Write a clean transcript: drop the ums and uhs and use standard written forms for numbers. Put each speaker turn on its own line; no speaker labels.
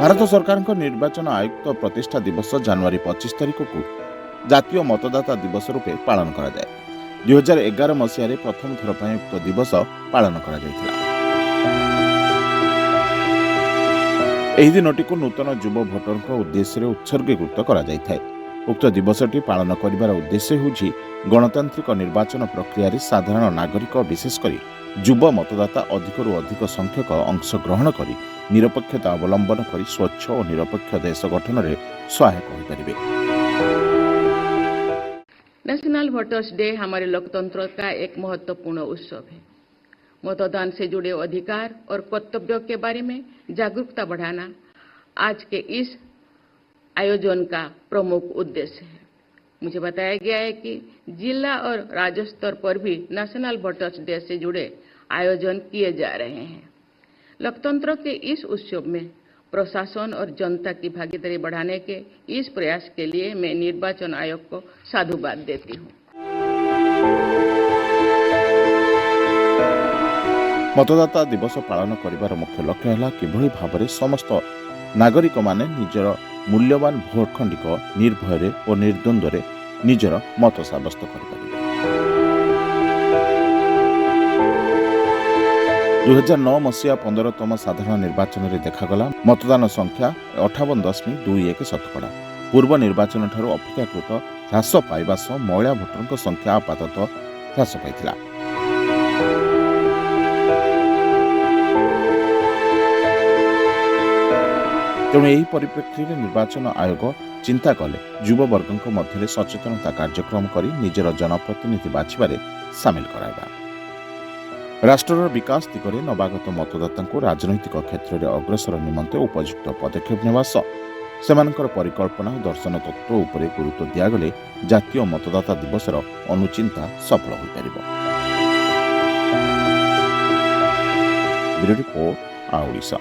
भारत सरकार निर्वाचन आयुक्त प्रतिष्ठा दिवस जनवरी 25 तारिख को जातीय मतदाता दिवस रूपे पालन करा जाए। 2011 मसीह प्रथम थर पर उक्त दिवस पालन करा जायथिला। एही दिनटी को नूतन युव भोटर उद्देश्य उत्सर्गीकृत करा जायथाय। उक्त दिवसटी पालन करिबार उद्देश्य होछि गणतांत्रिक निर्वाचन प्रक्रिया साधारण नागरिक विशेषकर युव मतदाता अधिकरू अधिक संख्यक अंशग्रहण करी निरपेक्षता अवलंबन करी स्वच्छ और निरपेक्ष देश गठन में सहायक हो पारिबे।
नेशनल वोटर्स डे हमारे लोकतंत्र का एक महत्वपूर्ण उत्सव है। मतदान से जुड़े अधिकार और कर्तव्यों के बारे में जागरूकता बढ़ाना आज के इस आयोजन का प्रमुख उद्देश्य है। मुझे बताया गया है कि जिला और राज्य स्तर पर भी नेशनल वोटर्स डे से जुड़े आयोजन किए जा रहे हैं। लोकतंत्र के इस उत्सव में प्रशासन और जनता की भागीदारी बढ़ाने के इस प्रयास के लिए मैं निर्वाचन आयोग को साधुवाद देती हूँ।
मतदाता दिवस पालन करिबार मुख्य लक्ष्य है किभली भाव समस्त नागरिक माने निजर मूल्यवान भोट खंडिक निर्भय और निर्द्वंद्व निजर मत साब्यस्त करिपारिबे। 2009 मसीहा 15तम साधारण निर्वाचन में देखागला मतदान संख्या 58.21%। पूर्व निर्वाचन ठारू अपेक्षाकृत ह्रास पाइबा सह महिला भोटर संख्या आपाततः ह्रास पाइथिला। तेणु यही परिप्रेक्षी में निर्वाचन आयोग चिंता कले युववर्ग मध्य सचेतनता कार्यक्रम कर निजर जनप्रतिनिधि बाछिबारे सामिल कराइबा। राष्ट्र विकास दिगरे नवागत मतदाता राजनैतिक क्षेत्र में अग्रसर निमंते उपयुक्त पदक्षेप नेवा सह सेमानकर परिकल्पना और दर्शन तत्व उपरे गुरुत्व दियागले जातीय मतदाता दिवसर अनुचिंता सफल हो पारिबो। Bureau report, Odisha.